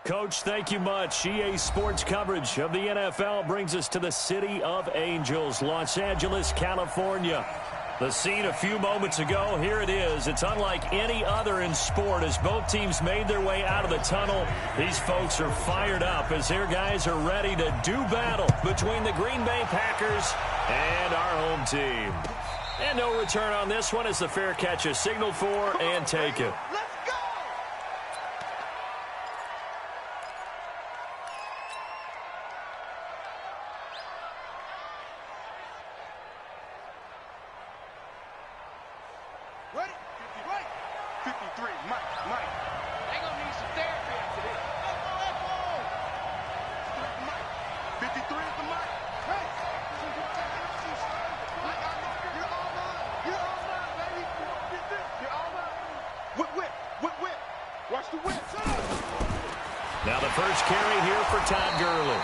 Coach, thank you much. EA Sports coverage of the NFL brings us to the City of Angels, Los Angeles, California. The scene a few moments ago, here it is. It's unlike any other in sport as both teams made their way out of the tunnel. These folks are fired up as their guys are ready to do battle between the Green Bay Packers and our home team. And no return on this one as the fair catch is signaled for and taken. Ready? 53, Mike. They gonna need some therapy after this. Mike. 53 is the Mike. Hey. Mike, you're all mine. You're all mine, baby. You're all mine. Whip. Watch the whip. Now the first carry here for Todd Gurley.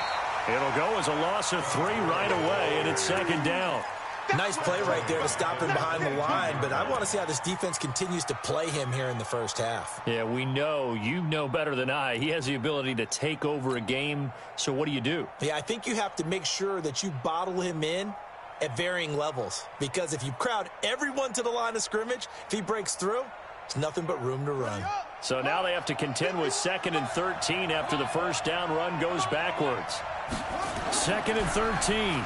It'll go as a loss of 3 right away, and it's second down. Nice play right there to stop him behind the line, but I want to see how this defense continues to play him here in the first half. Yeah, we know. You know better than I. He has the ability to take over a game, so what do? Yeah, I think you have to make sure that you bottle him in at varying levels, because if you crowd everyone to the line of scrimmage, if he breaks through, it's nothing but room to run. So now they have to contend with 2nd and 13 after the first down run goes backwards. 2nd and 13.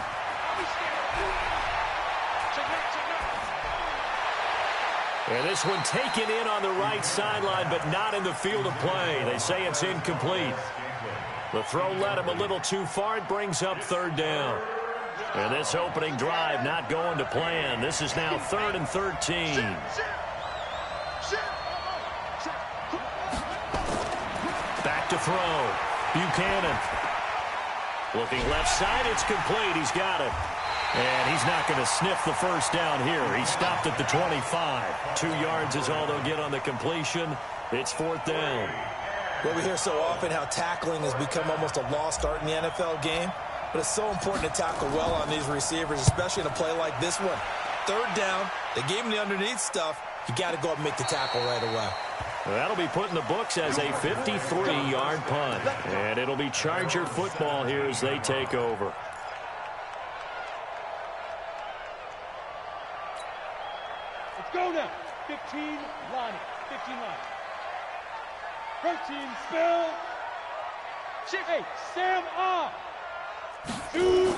And this one taken in on the right sideline, but not in the field of play. They say it's incomplete. The throw led him a little too far. It brings up 3rd down. And this opening drive not going to plan. This is now 3rd and 13. Back to throw. Buchanan. Looking left side. It's complete. He's got it. And he's not going to sniff the first down here. He stopped at the 25. 2 yards is all they'll get on the completion. It's 4th down. Well, we hear so often how tackling has become almost a lost art in the NFL game. But it's so important to tackle well on these receivers, especially in a play like this one. 3rd down. They gave him the underneath stuff. You got to go up and make the tackle right away. Well, that'll be put in the books as a 53-yard punt. And it'll be Charger football here as they take over. Go now. 15, Lonnie. 15, Lonnie. 13, Spill. Hey, Sam off. 2.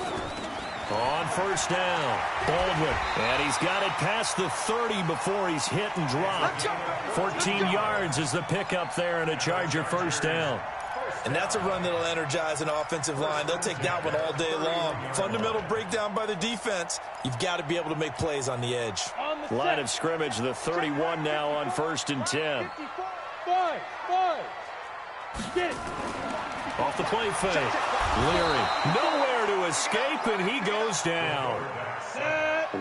On first down, Baldwin. And he's got it past the 30 before he's hit and dropped. 14 yards is the pickup there and a Charger first down. And that's a run that'll energize an offensive line. They'll take that one all day long. Fundamental breakdown by the defense. You've got to be able to make plays on the edge. Line of scrimmage, the 31 now on 1st and 10. 5. Get it. Off the play fake. Leary. Nowhere to escape, and he goes down.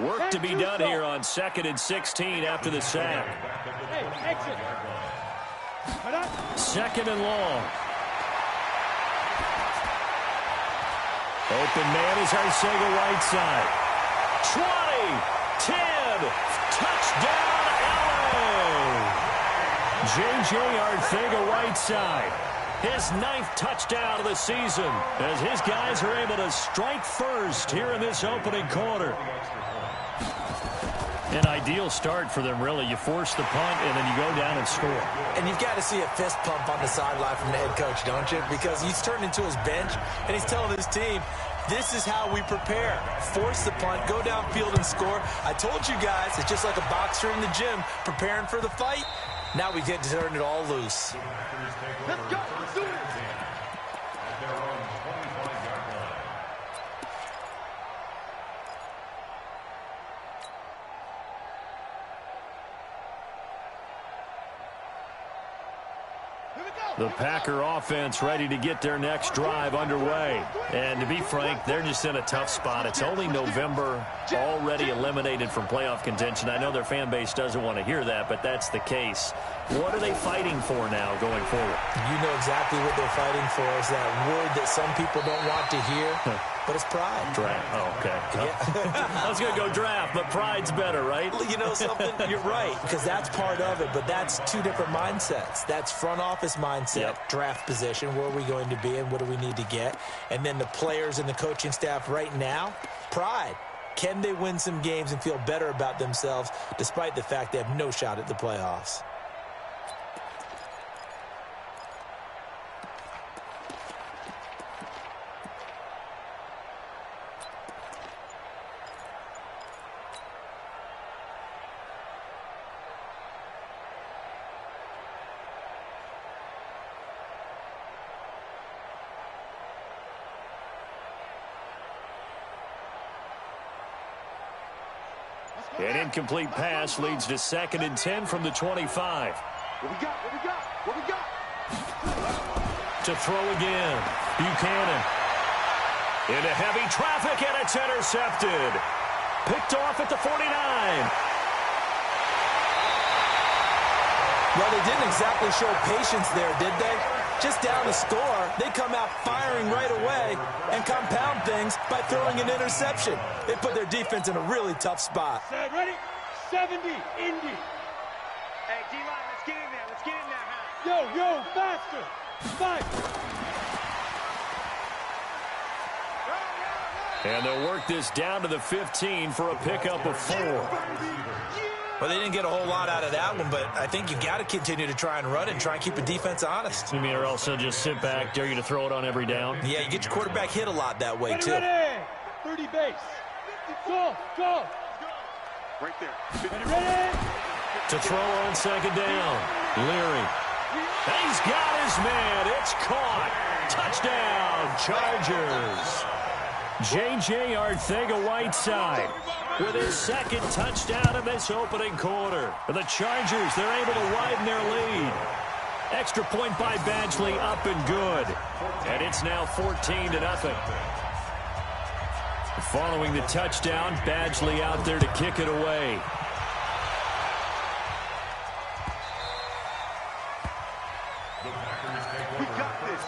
Work to be done here on 2nd and 16 after the sack. Hey, exit. 2nd and long. Open man is Arcega Whiteside. 20, 10, touchdown LA! J.J. Arcega-Whiteside, his 9th touchdown of the season as his guys are able to strike first here in this opening quarter. An ideal start for them, really. You force the punt, and then you go down and score. And you've got to see a fist pump on the sideline from the head coach, don't you? Because he's turned into his bench, and he's telling his team, this is how we prepare. Force the punt, go downfield and score. I told you guys, it's just like a boxer in the gym preparing for the fight. Now we get to turn it all loose. Let's go. Let's do it. The Packer offense ready to get their next drive underway. And to be frank, they're just in a tough spot. It's only November, already eliminated from playoff contention. I know their fan base doesn't want to hear that, but that's the case. What are they fighting for now going forward? You know exactly what they're fighting for, is that word that some people don't want to hear. but it's pride. Draft. Oh, okay. Yeah. I was going to go draft, but pride's better, right? You know something? You're right, because that's part of it, but that's two different mindsets. That's front office mindset, draft position, where are we going to be and what do we need to get? And then the players and the coaching staff right now, pride. Can they win some games and feel better about themselves despite the fact they have no shot at the playoffs? An incomplete pass leads to 2nd and 10 from the 25. What we got? What we got? What we got? To throw again. Buchanan. Into heavy traffic, and it's intercepted. Picked off at the 49. Well, they didn't exactly show patience there, did they? Just down the score, they come out firing right away and compound things by throwing an interception. They put their defense in a really tough spot. Set, ready? 70, Indy. Hey, D-line, let's get in there. Let's get in there, huh? Yo, faster. 5. And they'll work this down to the 15 for a pickup of 4. Well, they didn't get a whole lot out of that one, but I think you got to continue to try and run it and try and keep the defense honest. You mean or else they'll just sit back, dare you to throw it on every down? Yeah, you get your quarterback hit a lot that way, too. Ready. 30 base. Go. Right there. Ready. To throw on 2nd down. Leary. He's got his man. It's caught. Touchdown, Chargers. J.J. Arcega-Whiteside with his 2nd touchdown of this opening quarter. For the Chargers, they're able to widen their lead. Extra point by Badgley, up and good. And it's now 14-0. Following the touchdown, Badgley out there to kick it away. We got this.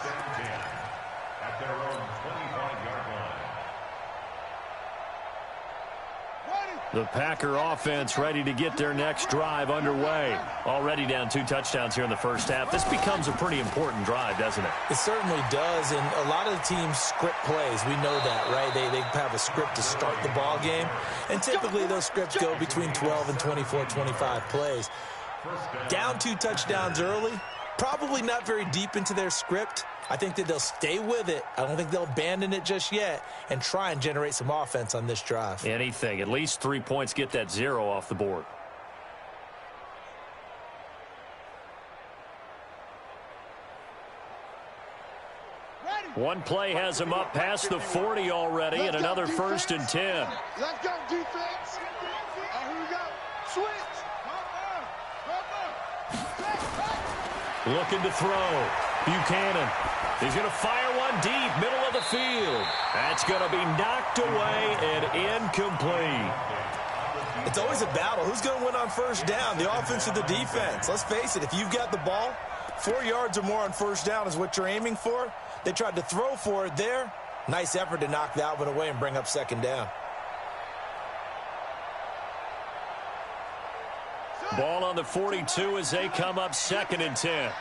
At their own 25-yard line. The Packer offense ready to get their next drive underway. Already down 2 touchdowns here in the first half. This becomes a pretty important drive, doesn't it? It certainly does, and a lot of the teams script plays. We know that, right? They have a script to start the ball game, and typically those scripts go between 12 and 24, 25 plays. Down 2 touchdowns early, probably not very deep into their script. I think that they'll stay with it. I don't think they'll abandon it just yet and try and generate some offense on this drive. Anything. At least 3 points, get that 0 off the board. One play has him up past the 40 already, and another 1st and 10. Let's go, defense. Here we go. Switch. Looking to throw. Buchanan. He's going to fire one deep, middle of the field. That's going to be knocked away and incomplete. It's always a battle. Who's going to win on 1st down, the offense or the defense? Let's face it, if you've got the ball, 4 yards or more on 1st down is what you're aiming for. They tried to throw for it there. Nice effort to knock that one away and bring up 2nd down. Ball on the 42 as they come up 2nd and 10.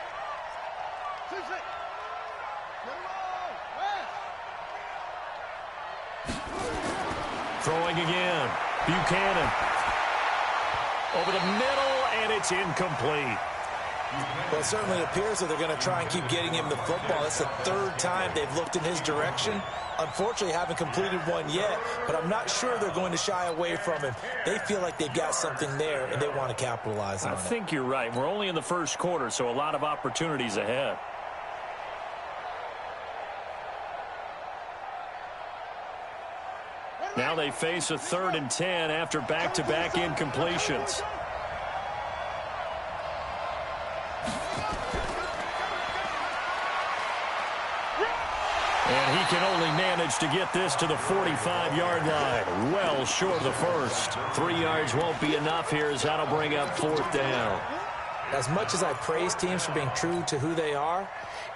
Throwing again. Buchanan. Over the middle, and it's incomplete. Well, it certainly appears that they're going to try and keep getting him the football. That's the 3rd time they've looked in his direction. Unfortunately, haven't completed one yet, but I'm not sure they're going to shy away from him. They feel like they've got something there, and they want to capitalize on it. I think you're right. We're only in the 1st quarter, so a lot of opportunities ahead. Now they face a 3rd and 10 after back-to-back incompletions. And he can only manage to get this to the 45-yard line. Well short of the 1st. 3 yards won't be enough here as that'll bring up 4th down. As much as I praise teams for being true to who they are,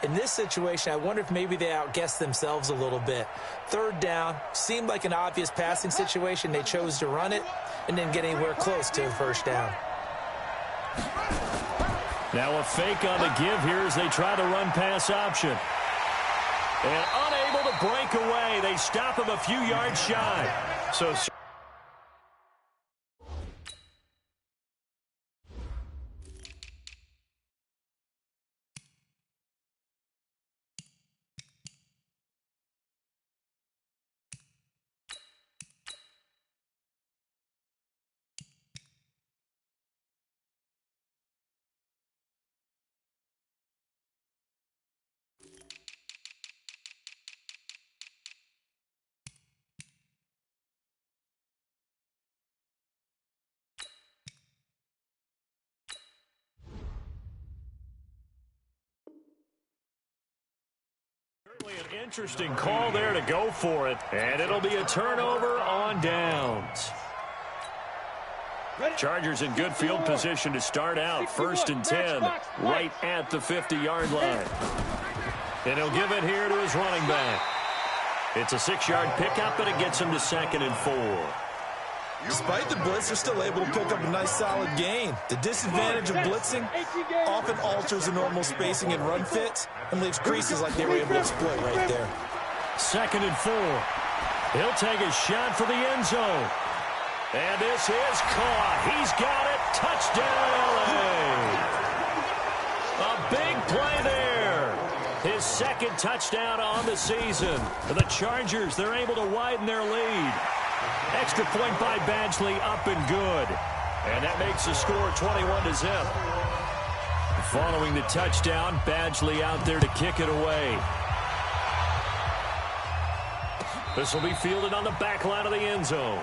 In this situation, I wonder if maybe they outguessed themselves a little bit. Third down, seemed like an obvious passing situation. They chose to run it and didn't get anywhere close to the first down. Now a fake on the give here as they try to run pass option. And unable to break away. They stop him a few yards shy. So an interesting call there to go for it. And it'll be a turnover on downs. Chargers in good field position to start out. 1st and 10, right at the 50-yard line. And he'll give it here to his running back. It's a 6-yard pickup, but it gets him to 2nd and 4. Despite the blitz, they're still able to pick up a nice solid gain. The disadvantage of blitzing often alters the normal spacing and run fits and leaves creases like they were able to split right there. 2nd and 4. He'll take a shot for the end zone. And this is caught. He's got it. Touchdown, LA. A big play there. His 2nd touchdown on the season. The Chargers, they're able to widen their lead. Extra point by Badgley, up and good. And that makes the score 21-0. Following the touchdown, Badgley out there to kick it away. This will be fielded on the back line of the end zone.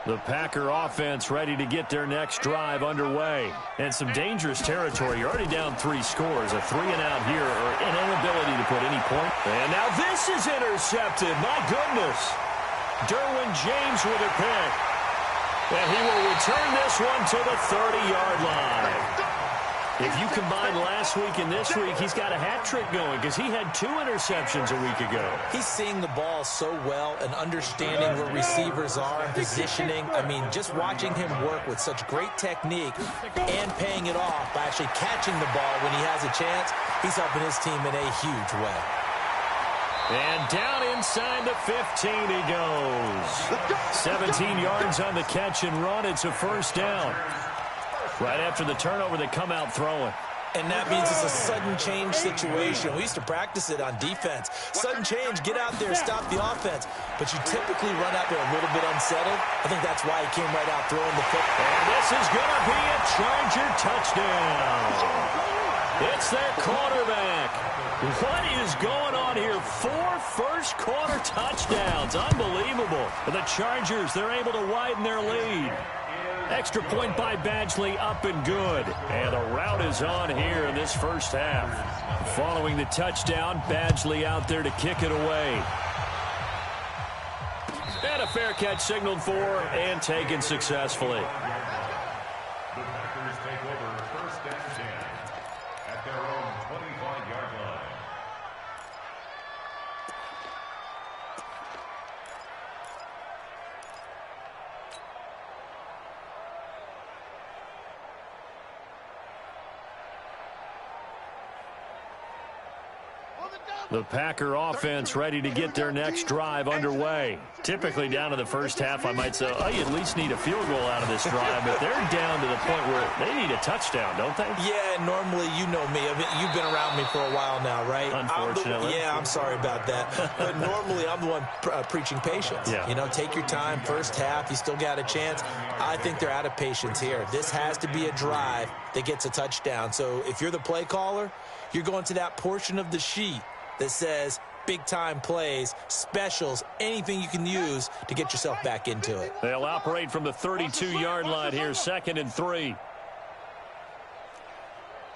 The Packer offense ready to get their next drive underway. And some dangerous territory. You're already down 3 scores. A 3-and-out here, or an inability to put any point. And now this is intercepted. My goodness. Derwin James with a pick. And he will return this one to the 30-yard line. If you combine last week and this week, he's got a hat trick going because he had 2 interceptions a week ago. He's seeing the ball so well and understanding where receivers are and positioning. I mean, just watching him work with such great technique and paying it off by actually catching the ball when he has a chance, he's helping his team in a huge way. And down inside the 15 he goes. 17 yards on the catch and run. It's a 1st down. Right after the turnover, they come out throwing. And that means it's a sudden change situation. We used to practice it on defense. Sudden change, get out there, stop the offense. But you typically run out there a little bit unsettled. I think that's why he came right out throwing the football. And this is going to be a Charger touchdown. It's their quarterback. What is going on here? 4 first-quarter touchdowns. Unbelievable. The Chargers, they're able to widen their lead. Extra point by Badgley, up and good. And the route is on here in this first half. Following the touchdown, Badgley out there to kick it away. And a fair catch signaled for and taken successfully. The Packers take over 1st and 10 at their own 25-yard line. The Packer offense ready to get their next drive underway. Typically down to the first half, I might say, oh, you at least need a field goal out of this drive, but they're down to the point where they need a touchdown, don't they? Yeah, normally, you know me. You've been around me for a while now, right? Unfortunately. I'm sorry about that. But normally, I'm the one preaching patience. Yeah. You know, take your time. First half, you still got a chance. I think they're out of patience here. This has to be a drive that gets a touchdown. So if you're the play caller, you're going to that portion of the sheet that says big-time plays, specials, anything you can use to get yourself back into it. They'll operate from the 32-yard line here, 2nd and 3.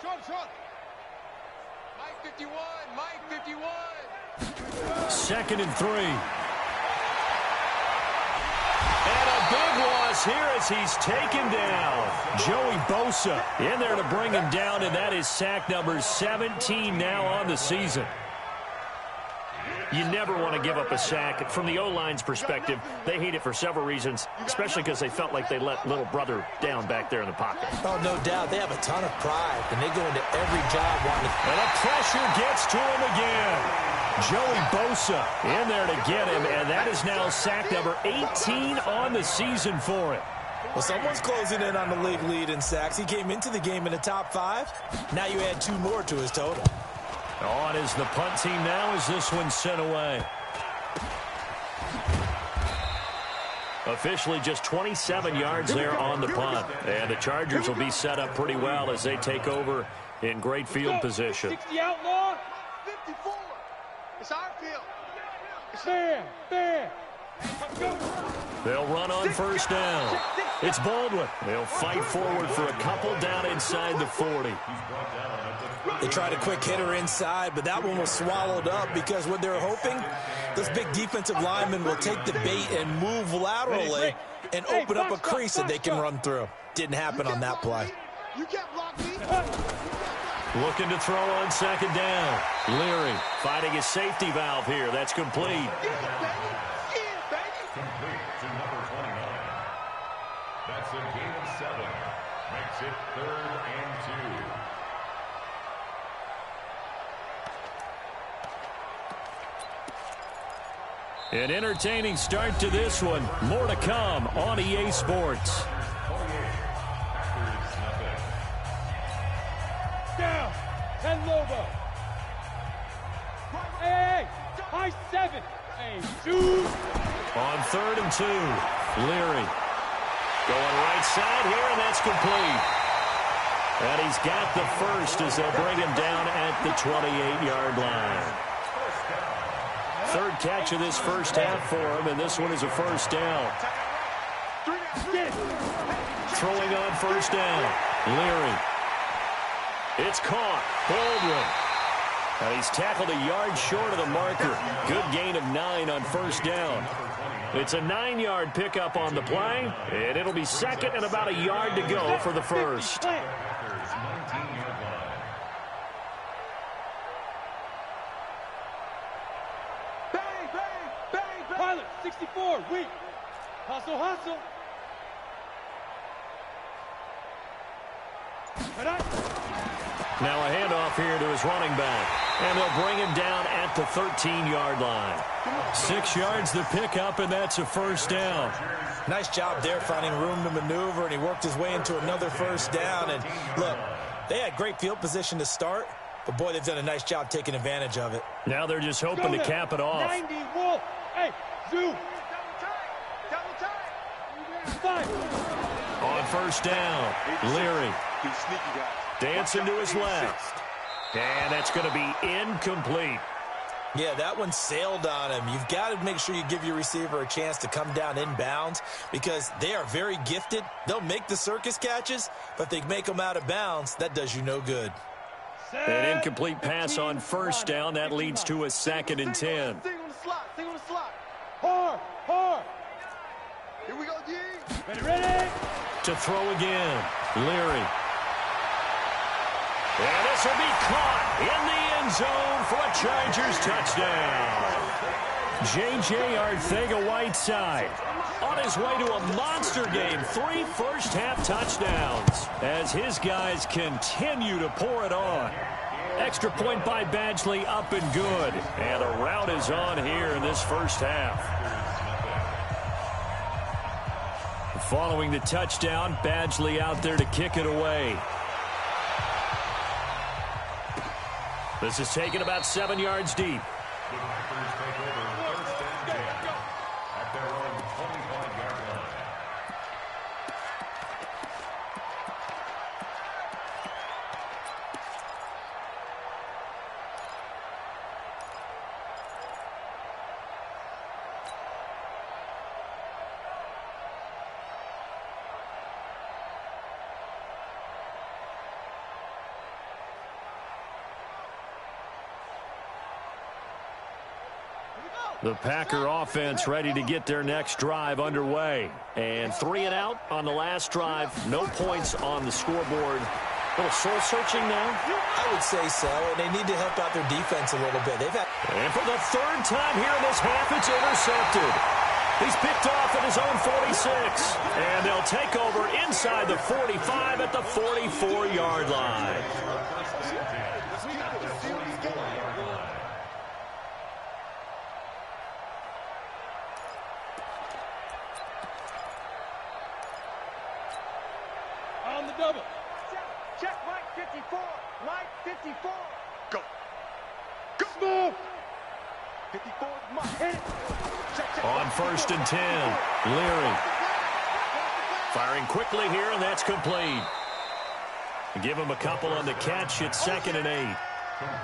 Short. Mike, 51. Mike, 51. 2nd and 3. And a big loss here as he's taken down. Joey Bosa in there to bring him down, and that is sack number 17 now on the season. You never want to give up a sack. From the O-line's perspective, they hate it for several reasons, especially because they felt like they let little brother down back there in the pocket. Oh, no doubt. They have a ton of pride, and they go into every job wanting to... And the pressure gets to him again. Joey Bosa in there to get him, and that is now sack number 18 on the season for him. Well, someone's closing in on the league lead in sacks. He came into the game in the top 5. Now you add 2 more to his total. On is the punt team now as this one's sent away. Officially just 27 yards there on the punt. And the Chargers will be set up pretty well as they take over in great field position. 60 outlaw. 54. It's our field. Fair. They'll run on first down. It's Baldwin. They'll fight forward for a couple down inside the 40. They tried a quick hitter inside, but that one was swallowed up because what they're hoping, this big defensive lineman will take the bait and move laterally and open up a crease that they can run through. Didn't happen on that play. You can't block me. Looking to throw on 2nd down. Leary fighting his safety valve here. That's complete. Complete to number 29. That's a gain of 7. Makes it 3rd and 2. An entertaining start to this one. More to come on EA Sports. Down. 10 Lobo. Hey. High 7. Hey, 2. On 3rd and 2. Leary going right side here, and that's complete. And he's got the first as they'll bring him down at the 28-yard line. 3rd catch of this first half for him, and this one is a first down. Throwing on first down. Leary. It's caught. Baldwin. And he's tackled a yard short of the marker. Good gain of 9 on first down. It's a 9-yard pickup on the play, and it'll be 2nd and about a yard to go for the first. Pilot, 64, weak. Hustle. Now a handoff here to his running back, and they'll bring him down at the 13-yard line. 6 yards the pickup, and that's a first down. Nice job there finding room to maneuver, and he worked his way into another first down. And look, they had great field position to start, but boy, they've done a nice job taking advantage of it. Now they're just hoping to cap it off. 90 Wolf. Hey, Zoo. Double time. 5. On first down, Leary He's sneaky, guys. dancing to his left. And that's going to be incomplete. Yeah, that one sailed on him. You've got to make sure you give your receiver a chance to come down inbounds because they are very gifted. They'll make the circus catches, but if they make them out of bounds, that does you no good. An incomplete pass on first down. That leads to a 2nd and 10. Sing on the slot. Hard. Here we go, G. Ready. To throw again, Leary. And this will be caught in the end zone for a Chargers touchdown. J.J. Arcega-Whiteside on his way to a monster game. 3 first-half touchdowns as his guys continue to pour it on. Extra point by Badgley up and good. And the route is on here in this first half. Following the touchdown, Badgley out there to kick it away. This is taken about 7 yards deep. The Packers take over 1st and 10 at their own 25-yard line. The Packer offense ready to get their next drive underway. And 3 and out on the last drive. No points on the scoreboard. A little soul-searching now? I would say so, and they need to help out their defense a little bit. And for the 3rd time here in this half, it's intercepted. He's picked off at his own 46. And they'll take over inside the 45 at the 44-yard line. On the double. Check Mike 54. Mike 54. Go. Go. Move. 54 is Mike. Hit it. Check. On 1st and 10, Leary. Firing quickly here, and that's complete. Give him a couple on the catch. It's 2nd and 8.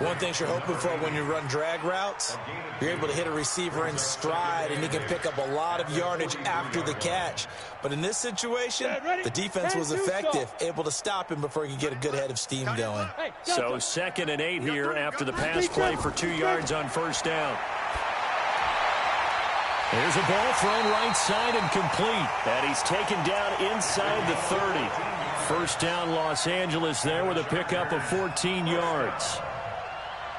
One thing you're hoping for when you run drag routes, you're able to hit a receiver in stride, and he can pick up a lot of yardage after the catch. But in this situation, the defense was effective, able to stop him before he could get a good head of steam going. So 2nd and 8 here after the pass play for 2 yards on 1st down. There's a ball thrown right side and complete. And he's taken down inside the 30. 1st down Los Angeles there with a pickup of 14 yards.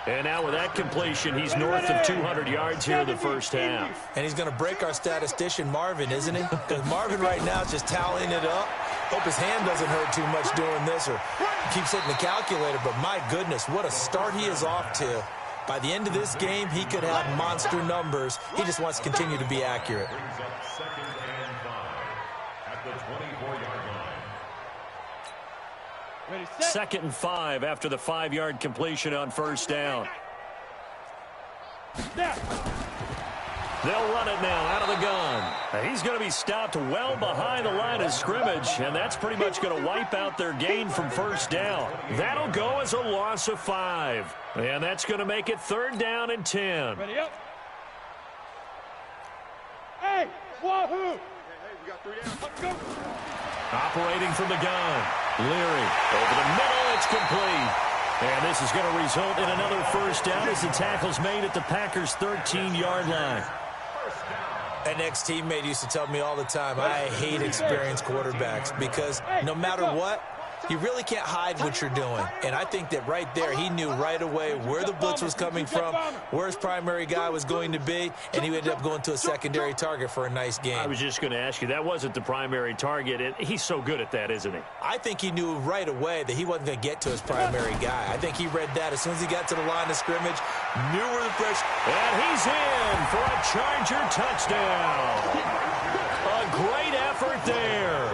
And now with that completion, he's north of 200 yards here in the 1st half. And he's going to break our statistician, Marvin, isn't he? Because Marvin right now is just tallying it up. Hope his hand doesn't hurt too much doing this, or keeps hitting the calculator. But my goodness, what a start he is off to. By the end of this game, he could have monster numbers. He just wants to continue to be accurate. Brings up 2nd and 5 at the 24-yard line. Ready, set. 2nd and 5 after the 5-yard completion on 1st down. Snap. They'll run it now out of the gun. Now he's going to be stopped well behind the line of scrimmage, and that's pretty much going to wipe out their gain from 1st down. That'll go as a loss of 5. And that's going to make it 3rd down and 10. Ready up. Hey, wahoo! Hey, we got 3 down. Let's go. Operating from the gun. Leary over the middle. It's complete. And this is going to result in another 1st down as the tackle's made at the Packers' 13-yard line. An ex-teammate used to tell me all the time, I hate experienced quarterbacks because no matter what, you really can't hide what you're doing. And I think that right there, he knew right away where the blitz was coming from, where his primary guy was going to be, and he ended up going to a secondary target for a nice game. I was just going to ask you, that wasn't the primary target. He's so good at that, isn't he? I think he knew right away that he wasn't going to get to his primary guy. I think he read that as soon as he got to the line of scrimmage, knew where the pressure. And he's in for a Charger touchdown. A great effort there,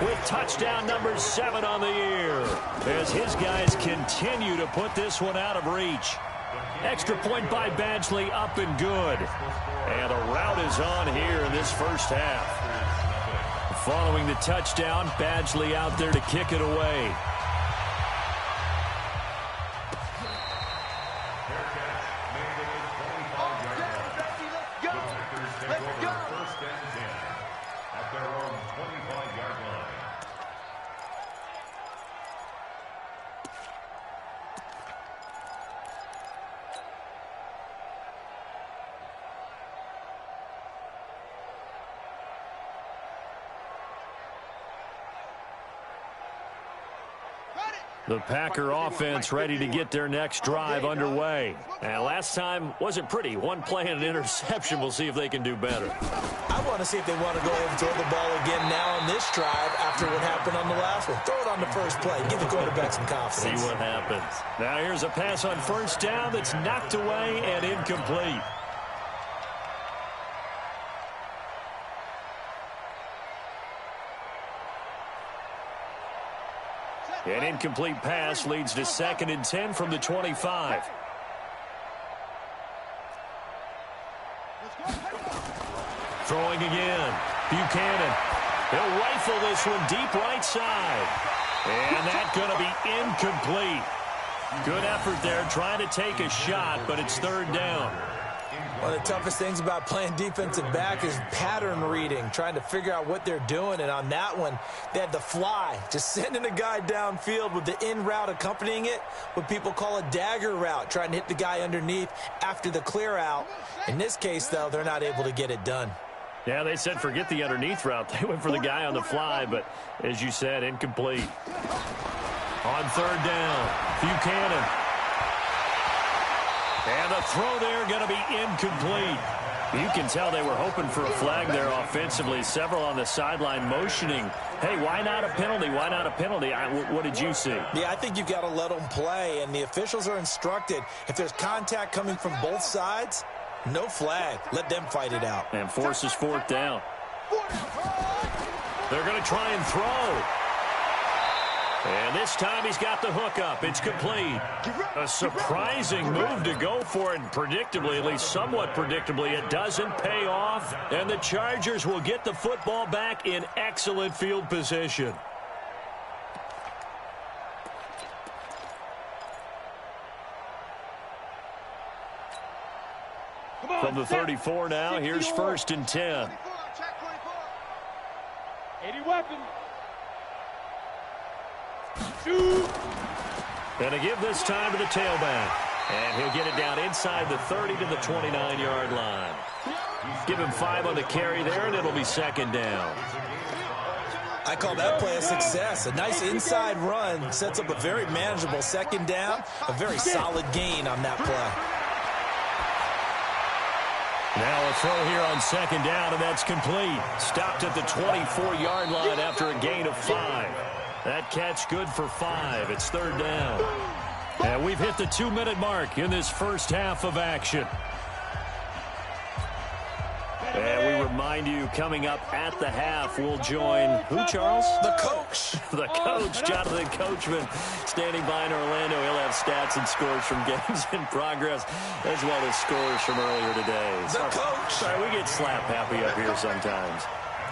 with touchdown number 7 on the year, as his guys continue to put this one out of reach. Extra point by Badgley, up and good. And the route is on here in this 1st half. Following the touchdown, Badgley out there to kick it away. The Packer offense ready to get their next drive underway. And last time wasn't pretty. One play and an interception. We'll see if they can do better. I want to see if they want to go ahead and throw the ball again now on this drive after what happened on the last one. Throw it on the first play. Give the quarterback some confidence. See what happens. Now here's a pass on 1st down that's knocked away and incomplete. An incomplete pass leads to 2nd and 10 from the 25. Throwing again. Buchanan. He'll rifle this one deep right side. And that's going to be incomplete. Good effort there trying to take a shot, but it's 3rd down. One of the toughest things about playing defensive back is pattern reading, trying to figure out what they're doing. And on that one, they had the fly, just sending a guy downfield with the in route accompanying it, what people call a dagger route, trying to hit the guy underneath after the clear out. In this case, though, they're not able to get it done. Yeah, they said forget the underneath route. They went for the guy on the fly, but as you said, incomplete. On third down, Buchanan. And the throw there going to be incomplete. You can tell they were hoping for a flag there offensively. Several on the sideline motioning, hey, why not a penalty? Why not a penalty? What did you see? Yeah, I think you've got to let them play, and the officials are instructed. If there's contact coming from both sides, no flag. Let them fight it out. And forces fourth down. They're going to try and throw. And this time he's got the hook up. It's complete. A surprising move to go for it. Predictably, at least somewhat predictably, it doesn't pay off. And the Chargers will get the football back in excellent field position. From the 34 now, here's 1st and 10. 80 weapon. Shoot. And to give this time to the tailback. And he'll get it down inside the 30 to the 29-yard line. Give him 5 on the carry there, and it'll be 2nd down. I call that play a success. A nice inside run sets up a very manageable 2nd down. A very solid gain on that play. Now a throw here on 2nd down, and that's complete. Stopped at the 24-yard line after a gain of 5. That catch good for 5. It's 3rd down. And we've hit the 2-minute mark in this first half of action. And we remind you, coming up at the half, we'll join who, Charles? The coach. The coach, Jonathan Coachman, standing by in Orlando. He'll have stats and scores from games in progress, as well as scores from earlier today. The coach. Sorry, we get slap happy up here sometimes.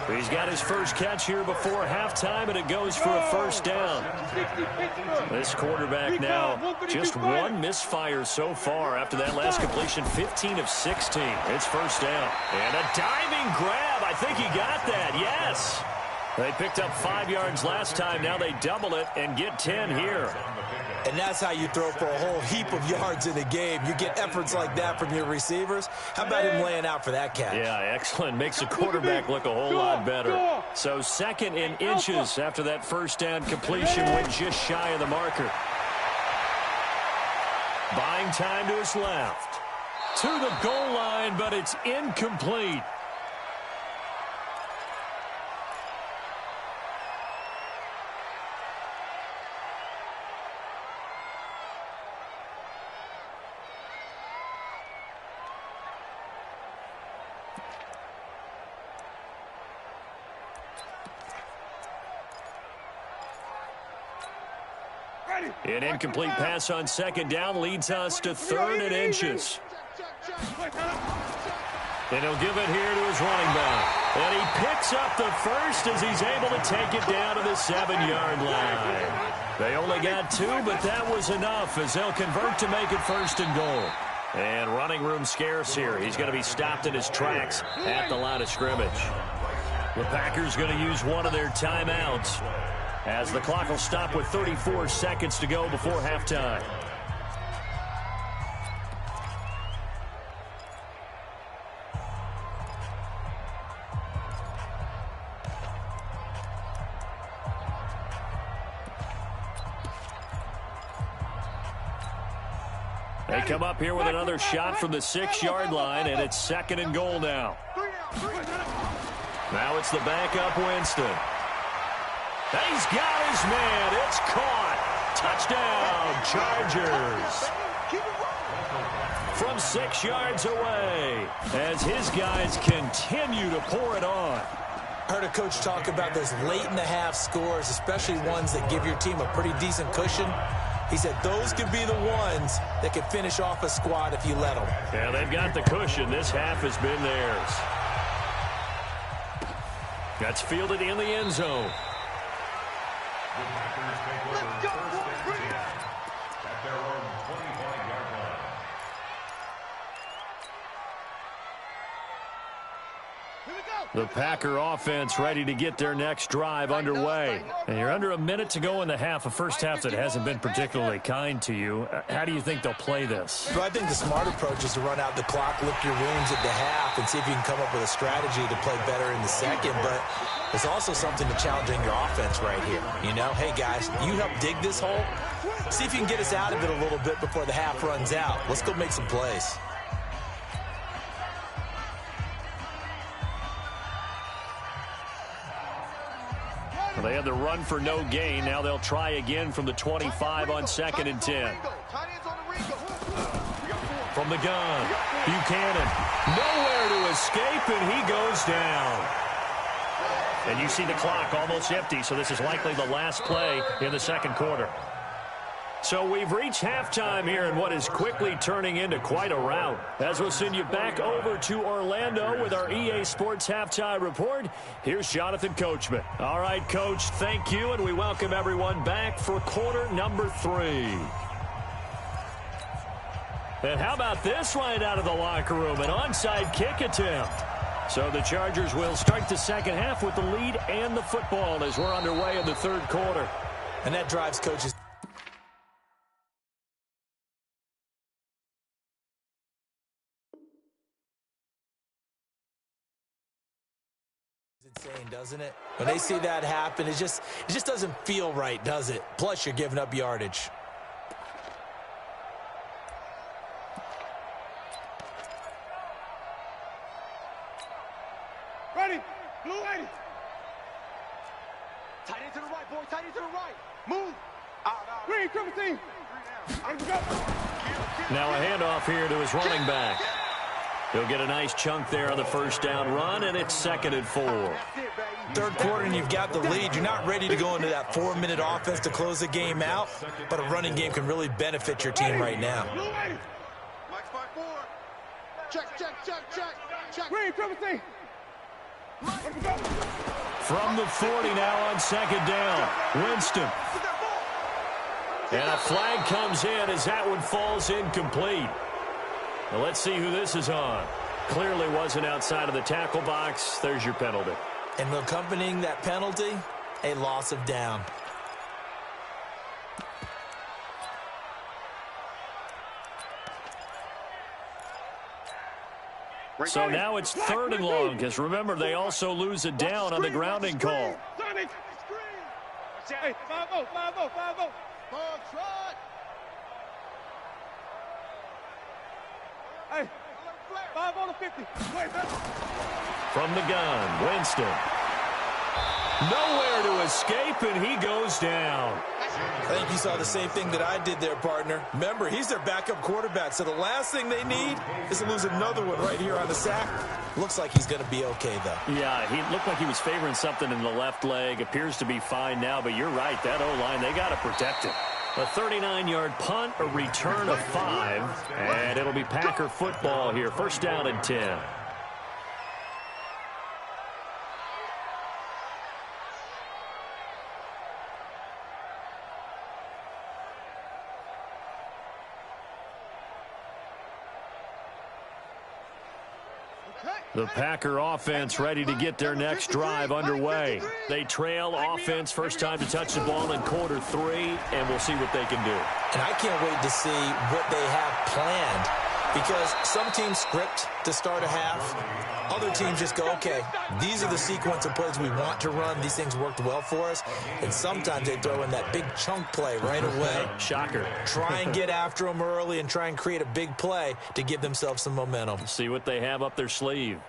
He's got his first catch here before halftime, and it goes for a 1st down. This quarterback now just 1 misfire so far after that last completion, 15 of 16. It's 1st down. And a diving grab. I think he got that. Yes. They picked up 5 yards last time. Now they double it and get 10 here. And that's how you throw for a whole heap of yards in a game. You get efforts like that from your receivers. How about him laying out for that catch? Yeah, excellent. Makes the quarterback look a whole lot better. So 2nd in inches after that 1st down completion, went just shy of the marker. Buying time to his left. To the goal line, but it's incomplete. An incomplete pass on 2nd down leads us to 3rd and inches. And he'll give it here to his running back. And he picks up the 1st as he's able to take it down to the 7-yard line. They only got 2, but that was enough as they'll convert to make it 1st and goal. And running room scarce here. He's going to be stopped in his tracks at the line of scrimmage. The Packers going to use one of their timeouts, as the clock will stop with 34 seconds to go before halftime. They come up here with another shot from the 6-yard line, and it's 2nd and goal now. Now it's the backup Winston. He's got his man. It's caught. Touchdown, Chargers. From 6 yards away as his guys continue to pour it on. Heard a coach talk about those late-in-the-half scores, especially ones that give your team a pretty decent cushion. He said those could be the ones that could finish off a squad if you let them. Yeah, they've got the cushion. This half has been theirs. That's fielded in the end zone. The Packers take over 1st and 10 at their own 25-yard line. The Packer offense ready to get their next drive underway. And you're under a minute to go in the half, a first half that hasn't been particularly kind to you. How do you think they'll play this? Well, I think the smart approach is to run out the clock, lick your wounds at the half, and see if you can come up with a strategy to play better in the second. But there's also something to challenging your offense right here. You know, hey, guys, you help dig this hole. See if you can get us out of it a little bit before the half runs out. Let's go make some plays. Well, they had the run for no gain. Now they'll try again from the 25 on 2nd and 10. From the gun, Buchanan. Nowhere to escape, and he goes down. And you see the clock almost empty, so this is likely the last play in the second quarter. So we've reached halftime here in what is quickly turning into quite a rout. As we'll send you back over to Orlando with our EA Sports Halftime Report, here's Jonathan Coachman. All right, Coach, thank you, and we welcome everyone back for quarter number 3. And how about this right out of the locker room, an onside kick attempt. So the Chargers will start the second half with the lead and the football as we're underway in the third quarter. And that drives coaches. Insane, doesn't it? When they see that happen, it just doesn't feel right, does it? Plus, you're giving up yardage. Ready, blue 80. Tight end to the right, boy. Tight end to the right. Move. Out. Green, triple team. Let's go. Now a handoff here to his running back. He'll get a nice chunk there on the first down run, and it's 2nd and 4. Third quarter, and you've got the lead. You're not ready to go into that 4-minute offense to close the game out, but a running game can really benefit your team right now. Mike's 5-4. Check. Green, triple team. From the 40 now on 2nd down. Winston. And a flag comes in as that one falls incomplete. Now let's see who this is on. Clearly wasn't outside of the tackle box. There's your penalty. And accompanying that penalty, a loss of down. So now it's 3rd and long, because remember, they also lose a down on the grounding call. Hey, 5-0. Hey, 5 on the 50. From the gun, Winston. Nowhere to escape, and he goes down. I think you saw the same thing that I did there, partner. Remember, he's their backup quarterback, so the last thing they need is to lose another one right here on the sack. Looks like he's going to be okay, though. Yeah, he looked like he was favoring something in the left leg. Appears to be fine now, but you're right. That O-line, they got to protect it. A 39-yard punt, a return of 5, and it'll be Packer football here. 1st down and 10. The Packer offense ready to get their next drive underway. They trail offense, first time to touch the ball in quarter 3, and we'll see what they can do. And I can't wait to see what they have planned, because some teams script to start a half. Other teams just go, okay, these are the sequence of plays we want to run. These things worked well for us. And sometimes they throw in that big chunk play right away. Shocker. Try and get after them early and try and create a big play to give themselves some momentum. See what they have up their sleeve.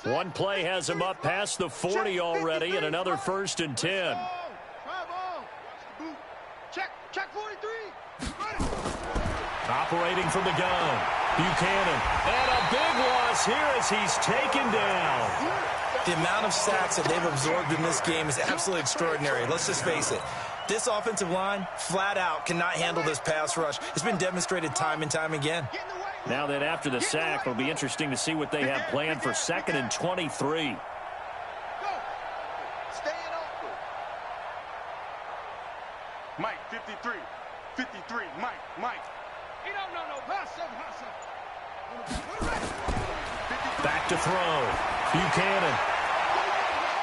One play has them up past the 40 already, and another 1st and 10. Check 43. Operating from the gun, Buchanan. And a big loss here as he's taken down. The amount of sacks that they've absorbed in this game is absolutely extraordinary. Let's just face it. This offensive line, flat out, cannot handle this pass rush. It's been demonstrated time and time again. Now that after the sack, it'll be interesting to see what they have planned for 2nd and 23. Mike, 53. Mike. He don't know no hustle. Back to throw. Buchanan.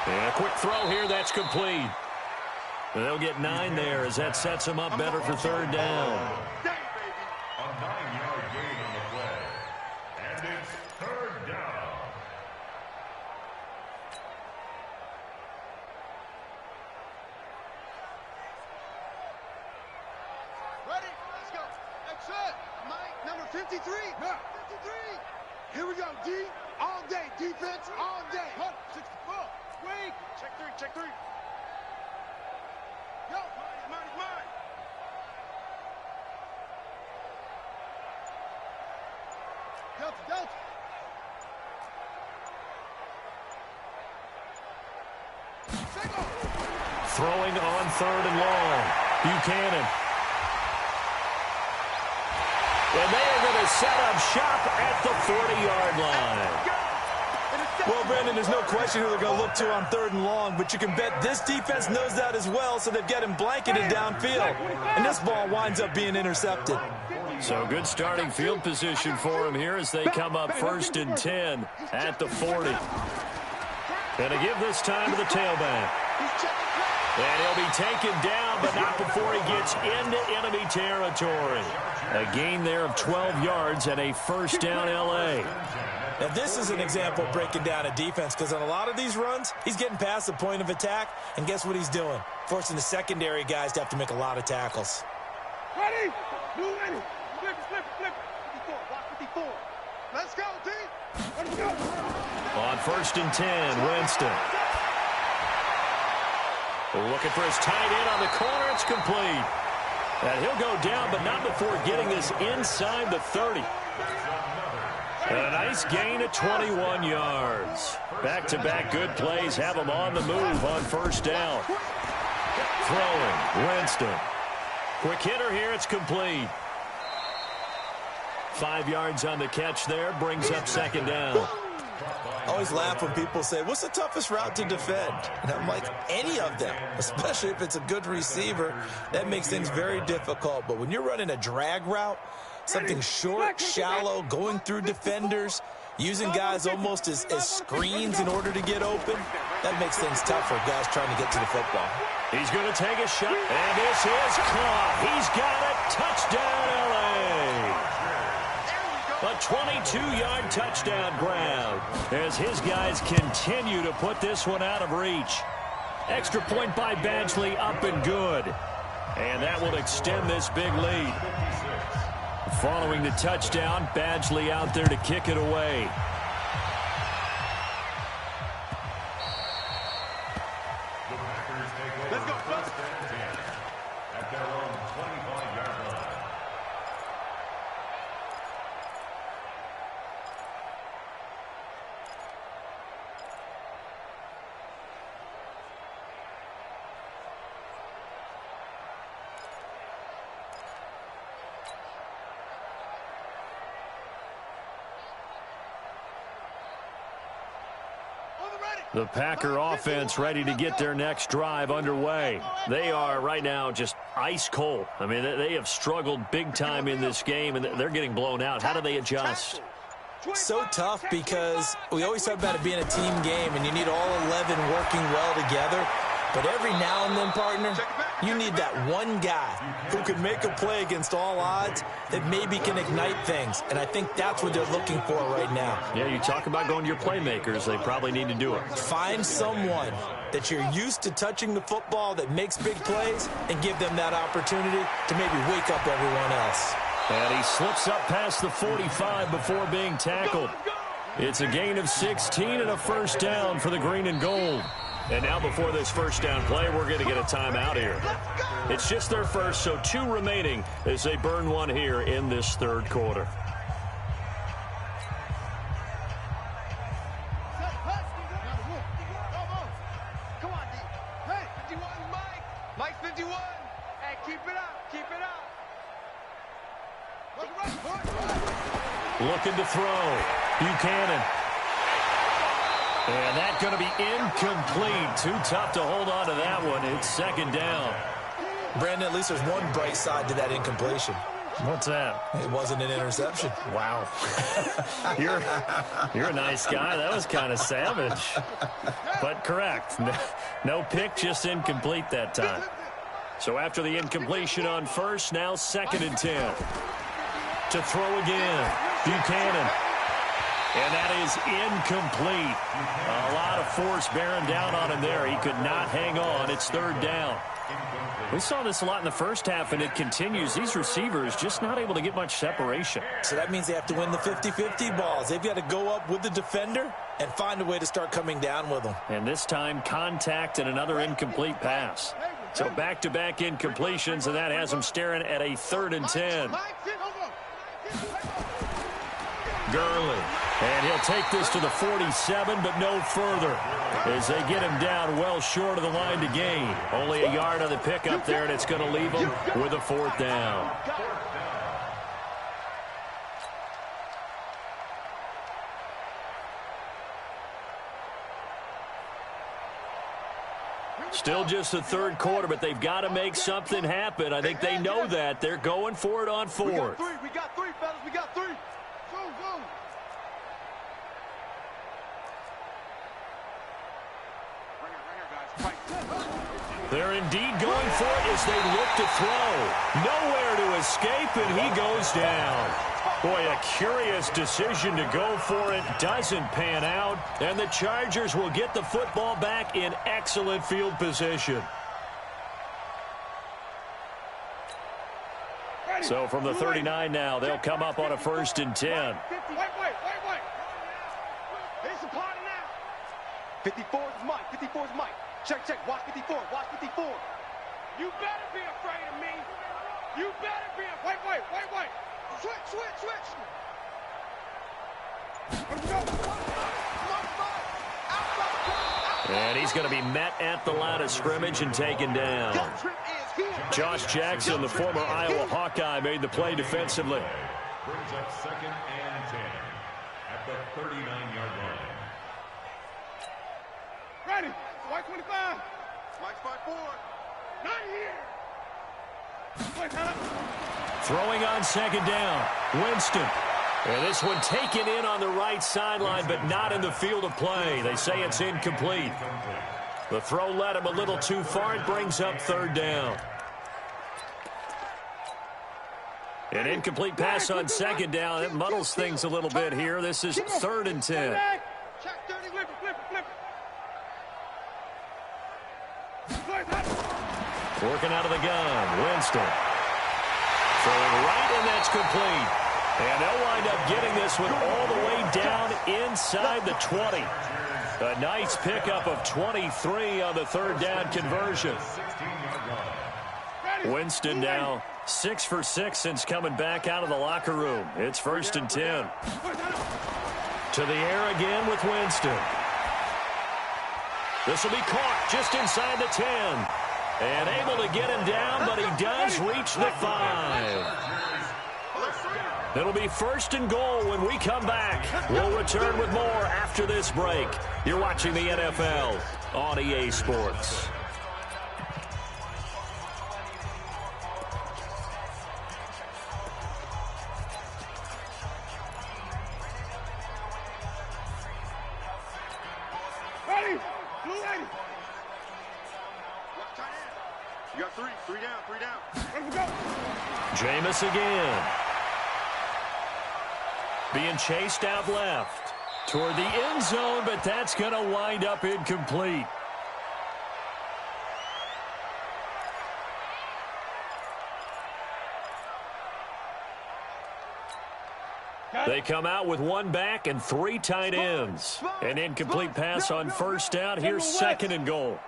And a quick throw here. That's complete. They'll get 9 there as that sets them up better for third down. A 9-yard gain on the play. And it's third down. Ready? Let's go. Action. Mike, number 53. 53. Here we go, D. All day. Defense all day. 64. Wait. Check 3. Check 3. Yo, mine. Delta. Throwing on 3rd and long. Buchanan. And they are going to set up shop at the 40-yard line. Well, Brandon, there's no question who they're going to look to on 3rd and long, but you can bet this defense knows that as well, so they've got him blanketed downfield. And this ball winds up being intercepted. So good starting field position for him here as they come up 1st and 10 at the 40. And to give this time to the tailback. And he'll be taken down, but not before he gets into enemy territory. A gain there of 12 yards and a first down L.A. Now, this is an example of breaking down a defense, because on a lot of these runs, he's getting past the point of attack, and guess what he's doing? Forcing the secondary guys to have to make a lot of tackles. Ready? Move ready. Flip. 54. Block 54. Let's go, D. Let's go. On 1st and 10, Winston. Looking for his tight end on the corner. It's complete. And he'll go down, but not before getting this inside the 30. And a nice gain of 21 yards. Back-to-back good plays have him on the move on 1st down. Throwing, Winston. Quick hitter here, it's complete. 5 yards on the catch there, brings up 2nd down. I always laugh when people say, what's the toughest route to defend? And I'm like, any of them, especially if it's a good receiver. That makes things very difficult. But when you're running a drag route, something short, shallow, going through defenders, using guys almost as screens in order to get open, that makes things tough for guys trying to get to the football. He's going to take a shot, and this is caught. He's got it. Touchdown, L.A. A 22-yard touchdown grab as his guys continue to put this one out of reach. Extra point by Badgley, up and good. And that will extend this big lead. Following the touchdown, Badgley out there to kick it away. Let's go. First and 10 at their own 25-yard line. The Packer offense ready to get their next drive underway. They are right now just ice cold. I mean, they have struggled big time in this game, and they're getting blown out. How do they adjust? So tough, because we always talk about it being a team game, and you need all 11 working well together. But every now and then, partner, you need that one guy who can make a play against all odds that maybe can ignite things. And I think that's what they're looking for right now. Yeah, you talk about going to your playmakers. They probably need to do it. Find someone that you're used to touching the football that makes big plays and give them that opportunity to maybe wake up everyone else. And he slips up past the 45 before being tackled. It's a gain of 16 and a first down for the green and gold. And now before this first down play, we're going to get a timeout here. It's just their first, so 2 remaining as they burn one here in this third quarter. Come on, D. Hey, 51, Mike. Mike 51. Hey, keep it up. Keep it up. Looking to throw. Buchanan. And that's going to be incomplete. Too tough to hold on to that one. It's second down. Brandon, at least there's one bright side to that incompletion. What's that? It wasn't an interception. Wow. You're a nice guy. That was kind of savage. But correct. No pick, just incomplete that time. So after the incompletion on first, now 2nd and 10. To throw again. Buchanan. And that is incomplete. A lot of force bearing down on him there. He could not hang on. It's 3rd down. We saw this a lot in the first half, and it continues. These receivers just not able to get much separation. So that means they have to win the 50-50 balls. They've got to go up with the defender and find a way to start coming down with them. And this time, contact and another incomplete pass. So back-to-back incompletions, and that has them staring at a 3rd and 10. Gurley. And he'll take this to the 47, but no further, as they get him down well short of the line to gain. Only a yard on the pickup there, and it's going to leave him with a 4th down. Still just the 3rd quarter, but they've got to make something happen. I think they know that. They're going for it on 4th. We got three, fellas. We got three. Go, go. They're indeed going for it as they look to throw. Nowhere to escape, and he goes down. Boy, a curious decision to go for it. Doesn't pan out, and the Chargers will get the football back in excellent field position. So from the 39 now, they'll come up on a 1st and 10. Wait. It's a party now. 54 is Mike. 54 is Mike. Check. Watch 54. Watch 54. You better be afraid of me. You better be afraid. Wait. Switch. And he's going to be met at the line of scrimmage and taken down. Josh Jackson, the former Iowa Hawkeye, made the play defensively. Brings up 2nd and 10 at the 39-yard line. Ready. White 25. Mike's 5-4. Not here. Throwing on 2nd down. Winston. And this one taken in on the right sideline, but not in the field of play. They say it's incomplete. The throw led him a little too far. It brings up 3rd down. An incomplete pass on 2nd down. It muddles things a little bit here. This is 3rd and 10. Check 30, flip it. Working out of the gun. Winston. Throwing right, and that's complete. And they'll wind up getting this one all the way down inside the 20. A nice pickup of 23 on the 3rd down conversion. Winston now 6 for 6 since coming back out of the locker room. It's 1st and 10. To the air again with Winston. This will be caught just inside the 10. And able to get him down, but he does reach the 5. It'll be 1st and goal when we come back. We'll return with more after this break. You're watching the NFL on EA Sports. Ready. Blue lady. You got three down. Ready to go. Jameis again. Being chased out left toward the end zone, but that's going to wind up incomplete. They come out with 1 back and 3 tight ends. An incomplete pass on 1st down. Here's 2nd and goal.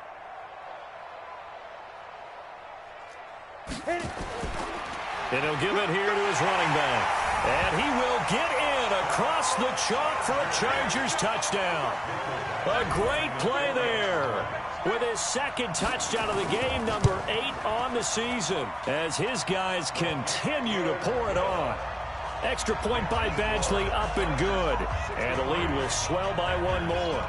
And he'll give it here to his running back. And he will get in across the chalk for a Chargers touchdown. A great play there with his 2nd touchdown of the game, number 8 on the season, as his guys continue to pour it on. Extra point by Badgley, up and good. And the lead will swell by 1 more.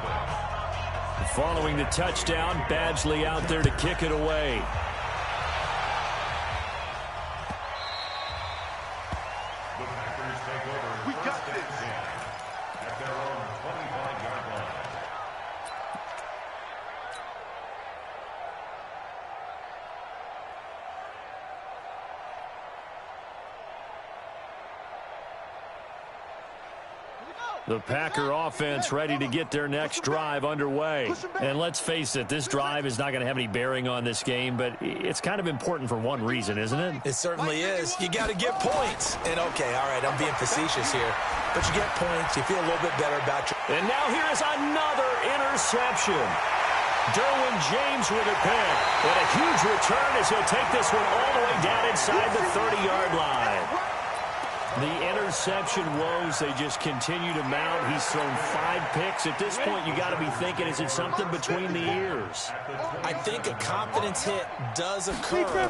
Following the touchdown, Badgley out there to kick it away. The Packer offense ready to get their next drive underway. And let's face it, this drive is not going to have any bearing on this game, but it's kind of important for one reason, isn't it? It certainly is. You got to get points. And, okay, all right, I'm being facetious here. But you get points, you feel a little bit better about your... And now here is another interception. Derwin James with a pick. And a huge return as he'll take this one all the way down inside the 30-yard line. The interception woes, they just continue to mount. He's thrown 5 picks. At this point, you got to be thinking, is it something between the ears? I think a confidence hit does occur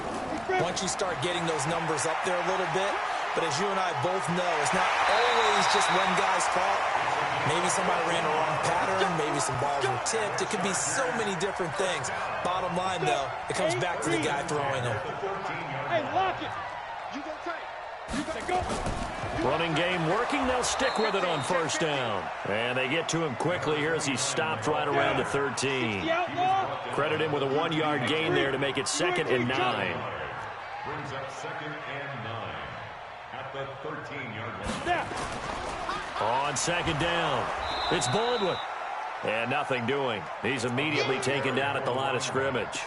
once you start getting those numbers up there a little bit. But as you and I both know, it's not always just one guy's fault. Maybe somebody ran the wrong pattern. Maybe some balls were tipped. It could be so many different things. Bottom line, though, it comes back to the guy throwing them. Hey, lock it. You go tight. You got to go. Running game working. They'll stick with it on first down. And they get to him quickly here as he stopped right around the 13. Credit him with a 1-yard gain there to make it 2nd and 9. Brings up 2nd and 9 at the 13-yard line. On 2nd down, it's Baldwin. And nothing doing. He's immediately taken down at the line of scrimmage.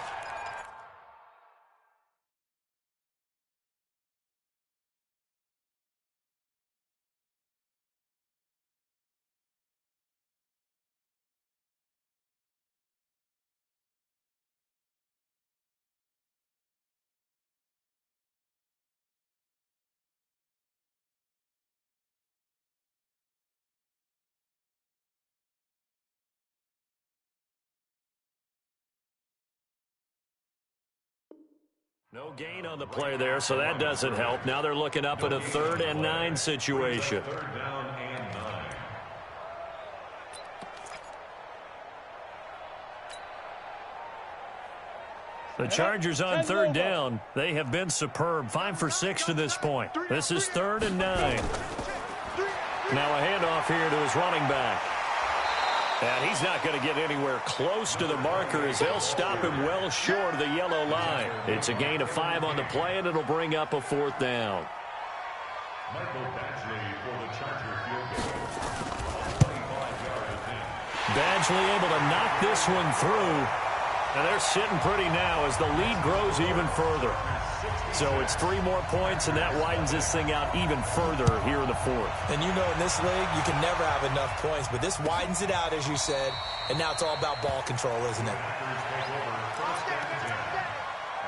No gain on the play there, so that doesn't help. Now they're looking up at a 3rd and 9 situation. 3rd down and 9. The Chargers on 3rd down. They have been superb. 5 for 6 to this point. This is 3rd and 9. Now a handoff here to his running back. And he's not going to get anywhere close to the marker as they'll stop him well short of the yellow line. It's a gain of 5 on the play, and it'll bring up a 4th down. Michael Badgley for the Charger field goal. 25-yard attempt. Badgley able to knock this one through. And they're sitting pretty now as the lead grows even further. So it's 3 more points, and that widens this thing out even further here in the 4th. And you know in this league, you can never have enough points. But this widens it out, as you said. And now it's all about ball control, isn't it? Packers take over 1st and 10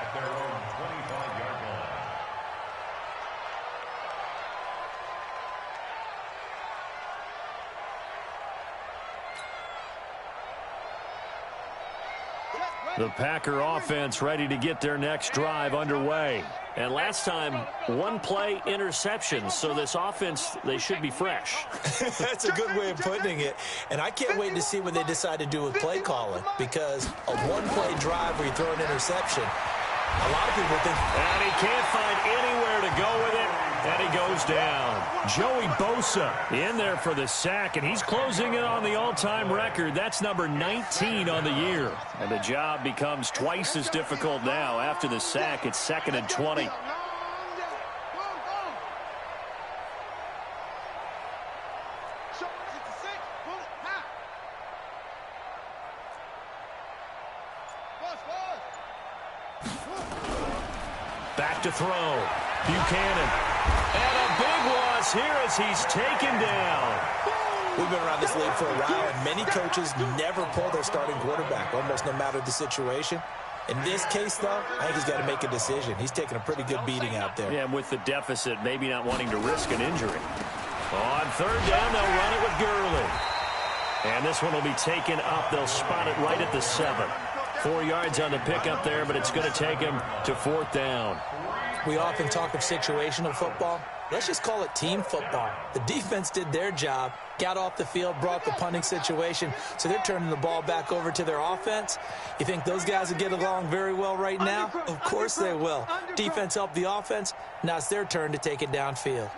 at their own 25-yard line. The Packer offense ready to get their next drive underway. And last time, 1-play interception. So this offense, they should be fresh. That's a good way of putting it. And I can't wait to see what they decide to do with play calling. Because a 1-play drive where you throw an interception, a lot of people think... And he can't find anywhere to go with it. And he goes down. Joey Bosa in there for the sack, and he's closing in on the all-time record. That's number 19 on the year. And the job becomes twice as difficult now. After the sack, it's 2nd and 20. Back to throw. Buchanan. And a big loss here as he's taken down. We've been around this league for a while, and many coaches never pull their starting quarterback, almost no matter the situation. In this case, though, I think he's got to make a decision. He's taking a pretty good beating out there. Yeah, and with the deficit, maybe not wanting to risk an injury. On 3rd down, they'll run it with Gurley. And this one will be taken up. They'll spot it right at the 7. 4 yards on the pickup there, but it's going to take him to 4th down. We often talk of situational football. Let's just call it team football. The defense did their job, got off the field, brought the punting situation, so they're turning the ball back over to their offense. You think those guys will get along very well right now? Of course they will. Defense helped the offense. Now it's their turn to take it downfield.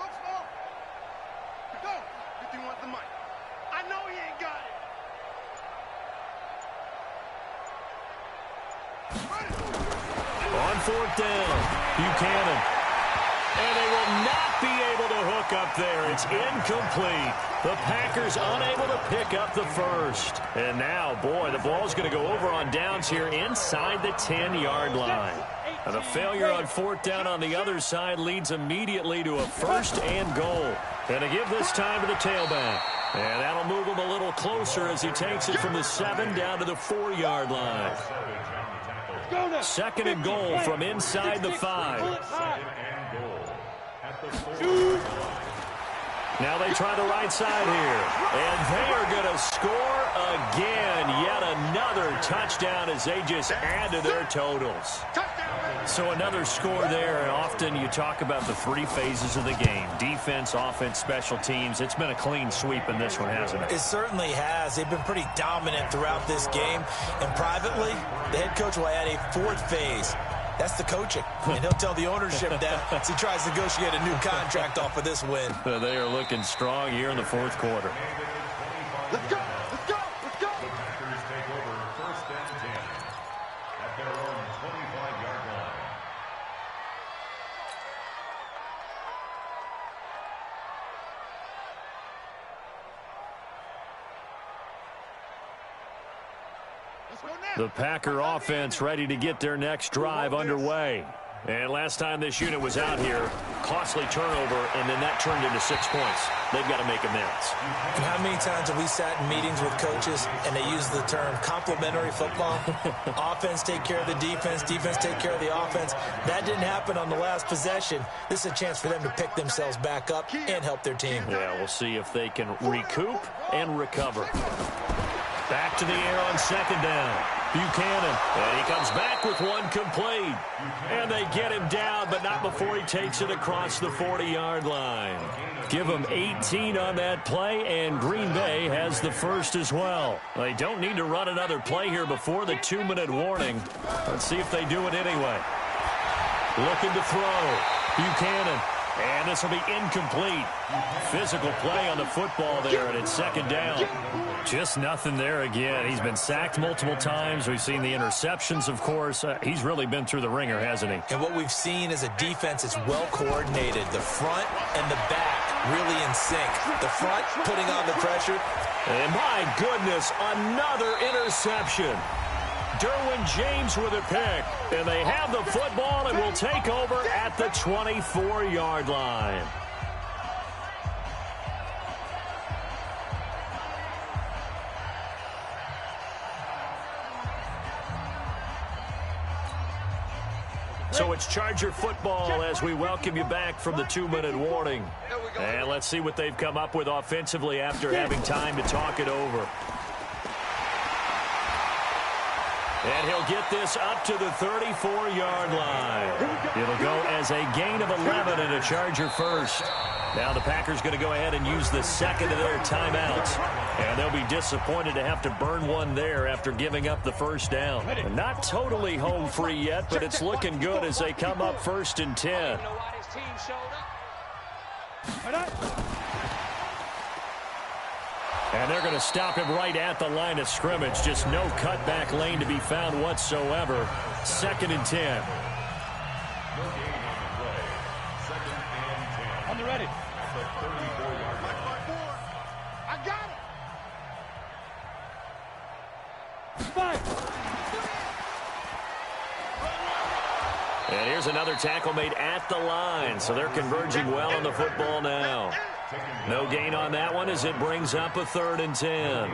On 4th down, Buchanan. And they will not be able to hook up there. It's incomplete. The Packers unable to pick up the first. And now, boy, the ball's going to go over on downs here inside the 10-yard line. And a failure on fourth down on the other side leads immediately to a first and goal. And to give this time to the tailback. And that'll move him a little closer as he takes it from the 7 down to the 4-yard line. Second and goal from inside the 5. Now they try the right side here. And they are going to score again. Yet another touchdown as they just add to their totals. So another score there. And often you talk about the 3 phases of the game. Defense, offense, special teams. It's been a clean sweep in this one, hasn't it? It certainly has. They've been pretty dominant throughout this game. And privately, the head coach will add a 4th phase. That's the coaching. And he'll tell the ownership that as he tries to negotiate a new contract off of this win. They are looking strong here in the 4th quarter. Let's go! Let's go! Let's go! The Packers take over first and 10 at their own 25-yard line. Let's go now! The Packer offense ready to get their next drive underway. And last time this unit was out here, costly turnover, and then that turned into 6 points. They've got to make amends. And how many times have we sat in meetings with coaches and they use the term complementary football? Offense take care of the defense, defense take care of the offense. That didn't happen on the last possession. This is a chance for them to pick themselves back up and help their team. Yeah, we'll see if they can recoup and recover. Back to the air on second down. Buchanan, and he comes back with one complete. And they get him down, but not before he takes it across the 40-yard line. Give him 18 on that play, and Green Bay has the first as well. They don't need to run another play here before the 2-minute warning. Let's see if they do it anyway. Looking to throw. Buchanan. And this will be incomplete. Physical play on the football there, and it's second down. Just nothing there again. He's been sacked multiple times. We've seen the interceptions, of course. He's really been through the ringer, hasn't he? And what we've seen is a defense that's well coordinated. The front and the back really in sync. The front putting on the pressure. And my goodness, another interception. Derwin James with a pick. And they have the football and will take over at the 24-yard line. So it's Charger football as we welcome you back from the 2-minute warning. And let's see what they've come up with offensively after having time to talk it over. And he'll get this up to the 34-yard line. It'll go as a gain of 11 and a Charger first. Now the Packers going to go ahead and use the second of their timeouts. And they'll be disappointed to have to burn one there after giving up the first down. Not totally home free yet, but it's looking good as they come up first and 10. And they're going to stop him right at the line of scrimmage. Just no cutback lane to be found whatsoever. Second and 10. On the ready. I got it. 5. And here's another tackle made at the line. So they're converging well on the football now. No gain on that one as it brings up a 3rd and 10.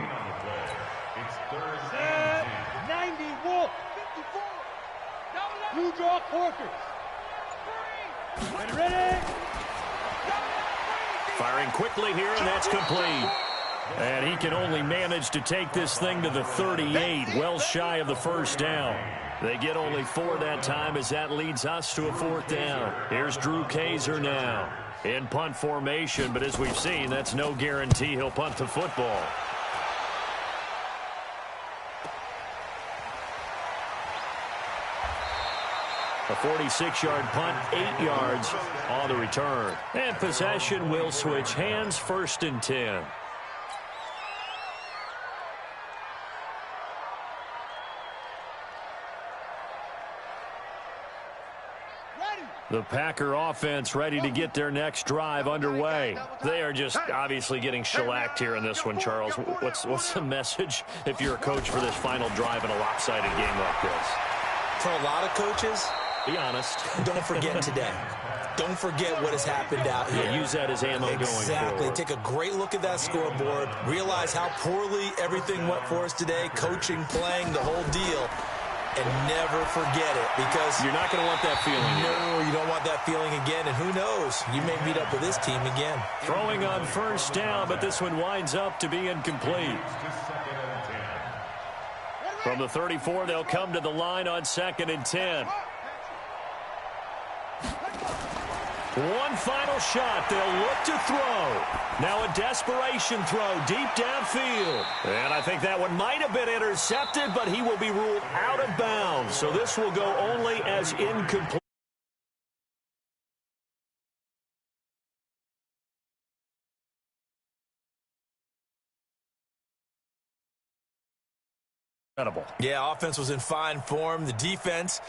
90 Wolf. 54. Blue draw Corker. Ready. Firing quickly here, and that's complete. And he can only manage to take this thing to the 38, well shy of the first down. They get only 4 that time as that leads us to a 4th down. Here's Drew Kaiser now in punt formation, but as we've seen, that's no guarantee he'll punt the football. A 46-yard punt, 8 yards on the return. And possession will switch hands, 1st and 10. Ready. The Packer offense ready to get their next drive underway. They are just obviously getting shellacked here in this one, Charles. What's the message if you're a coach for this final drive in a lopsided game like this? For a lot of coaches, be honest. Don't forget today. Don't forget what has happened out here. Yeah, use that as ammo going forward. Exactly. Take a great look at that scoreboard. Realize how poorly everything went for us today. Coaching, playing, the whole deal. And never forget it, because you're not going to want that feeling. No, you don't want that feeling again. And who knows? You may meet up with this team again. Throwing on first down, but this one winds up to be incomplete. From the 34, they'll come to the line on 2nd and 10. One final shot. They'll look to throw. Now a desperation throw deep downfield. And I think that one might have been intercepted, but he will be ruled out of bounds. So this will go only as incomplete. Yeah, offense was in fine form. The defense